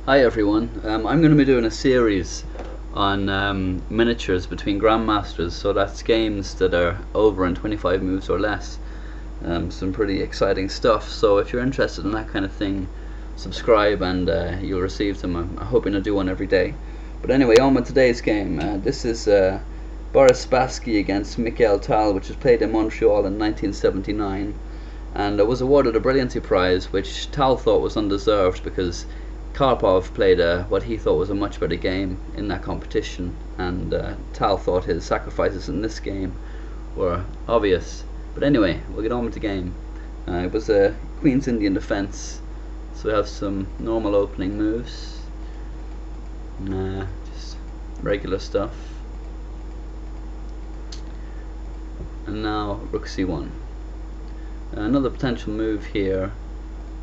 Hi everyone, I'm going to be doing a series on miniatures between grandmasters, so that's games that are over in 25 moves or less. Some pretty exciting stuff, so if you're interested in that kind of thing, subscribe and you'll receive them. I'm hoping to do one every day. But anyway, on with today's game. This is Boris Spassky against Mikhail Tal, which was played in Montreal in 1979, and was awarded a brilliancy prize, which Tal thought was undeserved because Karpov played what he thought was a much better game in that competition, and Tal thought his sacrifices in this game were obvious. But anyway, we'll get on with the game. It was a Queen's Indian defense, so we have some normal opening moves, just regular stuff, and now Rook C1. Another potential move here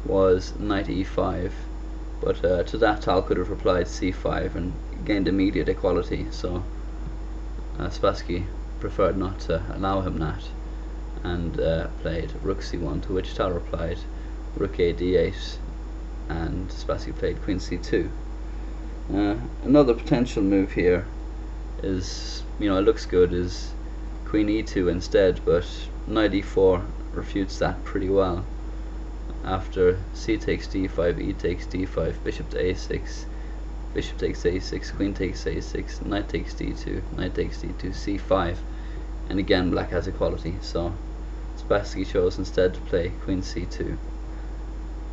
was Knight E5, but to that Tal could have replied C5 and gained immediate equality, so Spassky preferred not to allow him that, and played Rook C1, to which Tal replied Rook A D8, and Spassky played Queen C2. Another potential move here is, it looks good, is Queen E2 instead, but Knight E4 refutes that pretty well. After C takes D5, E takes D5, Bishop to A6, Bishop takes A6, Queen takes A6, Knight takes D2, Knight takes D2, C5, and again Black has equality, so Spassky chose instead to play Queen C2.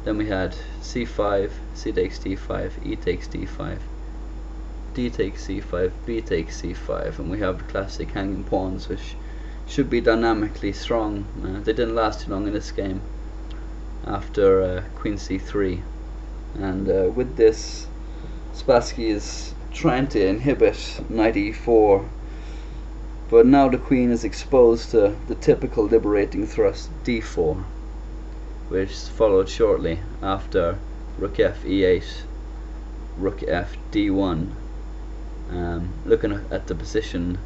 Then we had C5, C takes D5, E takes D5, D takes C5, B takes C5, and we have the classic hanging pawns, which should be dynamically strong. They didn't last too long in this game after Queen C3, and with this Spassky is trying to inhibit Knight E4, but now the Queen is exposed to the typical liberating thrust D4, which is followed shortly after Rook F E8, Rook F D1. Looking at the position,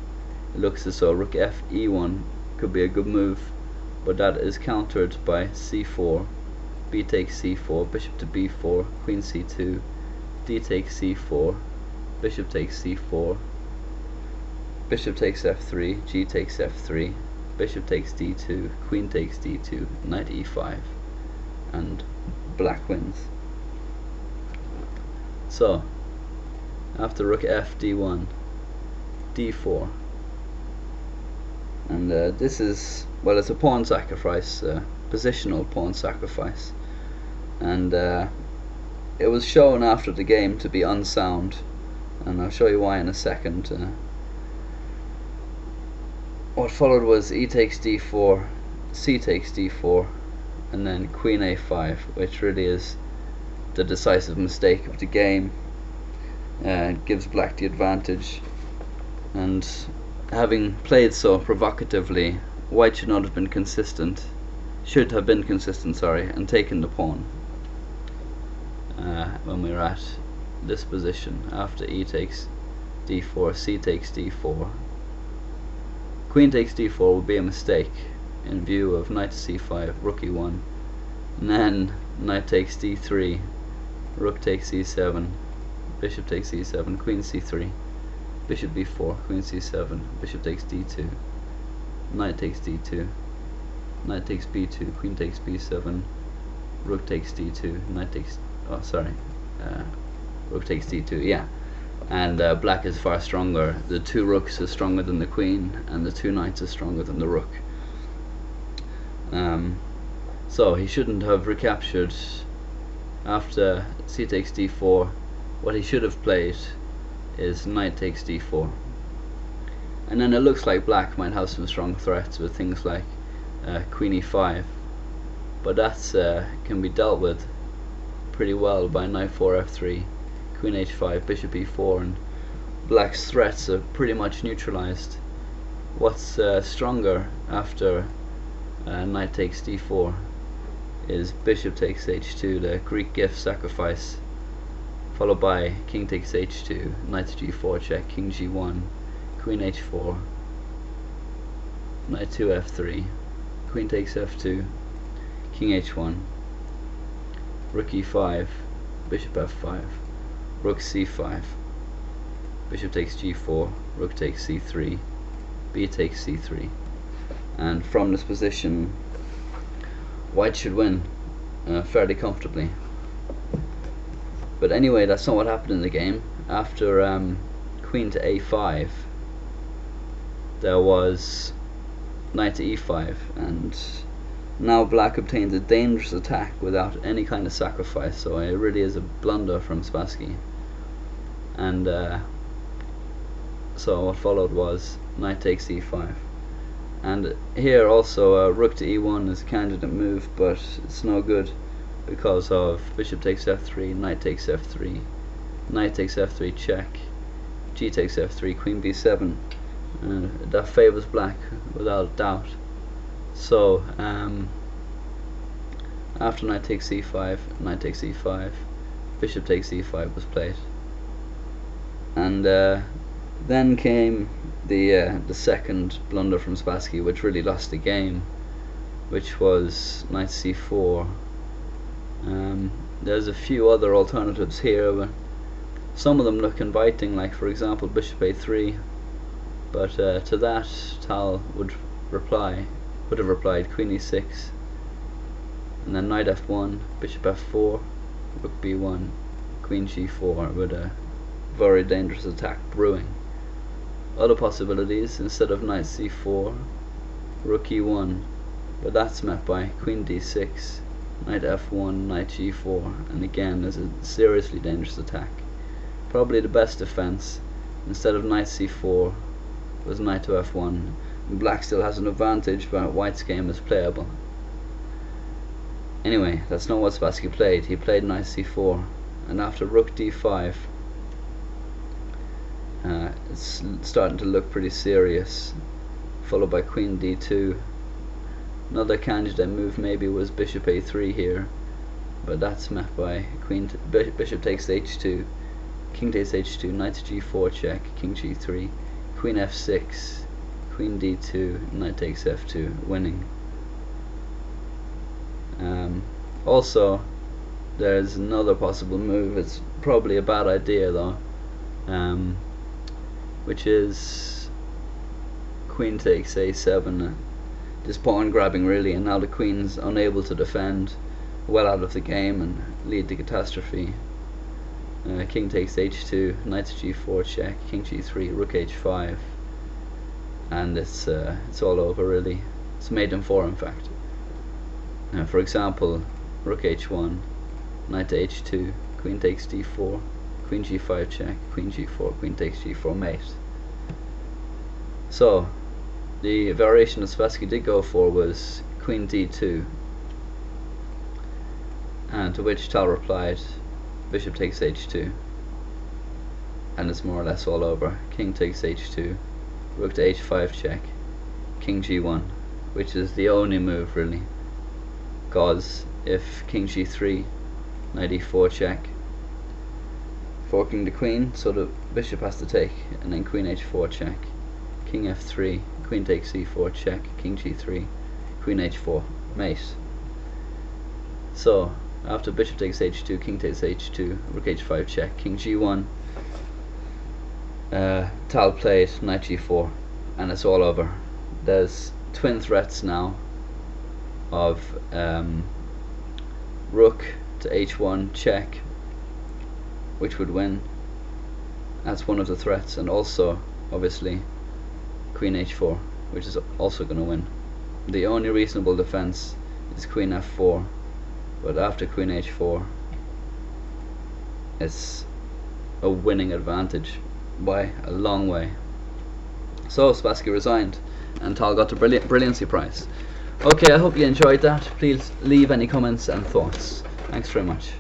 it looks as though Rook F E1 could be a good move, but that is countered by C4, B takes C4, Bishop to B4, Queen C2, D takes C4, Bishop takes C4, Bishop takes F3, G takes F3, Bishop takes D2, Queen takes D2, Knight E5, and Black wins. So, after Rook F D1, D4, and this is, well, it's a pawn sacrifice, positional pawn sacrifice, and it was shown after the game to be unsound, and I'll show you why in a second. What followed was E takes D4, C takes D4, and then Queen A5, which really is the decisive mistake of the game. Gives Black the advantage, and having played so provocatively, White should have been consistent, and taken the pawn when we were at this position. After E takes D4, C takes D4, Queen takes D4 would be a mistake in view of Knight to C5, Rook E1, and then Knight takes D3, Rook takes E7, Bishop takes E7, Queen C3, Bishop B4, Queen C7, Bishop takes D2, Knight takes D2, Knight takes B2, Queen takes B7, Rook takes D2, Knight takes, Rook takes D2, yeah. And Black is far stronger. The two Rooks is stronger than the Queen, and the two Knights is stronger than the Rook. So he shouldn't have recaptured. After C takes D4, what he should have played is Knight takes D4. And then it looks like Black might have some strong threats with things like Queen E5, but that's can be dealt with pretty well by Knight 4 F3, Queen H5, Bishop E4, and Black's threats are pretty much neutralized. What's stronger after Knight takes D4 is Bishop takes H2, the Greek gift sacrifice, followed by King takes H2, Knight to G4 check, King G1, Queen H4, Knight 2 F3, Queen takes F2, King H1, Rook E5, Bishop F5, rook c5, bishop takes g4, rook takes c3, b takes c3, and from this position white should win fairly comfortably. But anyway, that's not what happened in the game. After queen to a5, there was knight to e5, and now black obtains a dangerous attack without any kind of sacrifice, so it really is a blunder from Spassky. And so what followed was knight takes e5, and here also rook to e1 is a candidate move, but it's no good because of bishop takes f3, knight takes f3, knight takes f3 check, g takes f3, queen b7, that favors black without a doubt. So after knight takes e5, knight takes e5, bishop takes e5 was played, and then came the second blunder from Spassky, which really lost the game, which was knight c4. There's a few other alternatives here, but some of them look inviting, like for example bishop a3, but to that Tal would have replied queen e6, and then knight f1, bishop f4, rook b1, queen g4, with a very dangerous attack brewing. Other possibilities, instead of knight c4, rook e1, but that's met by queen d6, knight f1, knight g4, and again there's a seriously dangerous attack. Probably the best defense, instead of knight c4, was knight to f1. Black still has an advantage, but white's game is playable. Anyway, that's not what Spassky played. He played knight c4, and after rook d5, it's starting to look pretty serious, followed by queen d2. Another candidate move maybe was bishop a3 here, but that's met by bishop takes h2, king takes h2, knight to g4 check, king g3, queen f6, queen d2, knight takes f2, winning. Also, there's another possible move. It's probably a bad idea though, which is queen takes a7. Just pawn grabbing really, and now the queen's unable to defend, well out of the game and lead to catastrophe. King takes h2, knight to g4 check, king g3, rook h5, and it's all over really. It's mate in 4 in fact. For example, rook h1, knight to h2, queen takes d4, queen g5 check, queen g4, queen takes g4 mate. So the variation that Spassky did go for was queen d2, and to which Tal replied bishop takes h2, and it's more or less all over. King takes h2, rook to h5 check, king g1, which is the only move really, because if king g3, knight e4 check, forking the queen, so the bishop has to take, and then queen h4 check, king f3, queen takes e4 check, king g3, queen h4 mate. So after bishop takes h2, king takes h2, rook h5 check, king g1, Tal played knight g4, and it's all over. There's twin threats now of rook to h1 check, which would win. That's one of the threats, and also obviously queen h4, which is also going to win. The only reasonable defense is queen f4, but after queen h4 it's a winning advantage by a long way. So Spassky resigned, and Tal got the brilliancy prize. Okay, I hope you enjoyed that. Please leave any comments and thoughts. Thanks very much.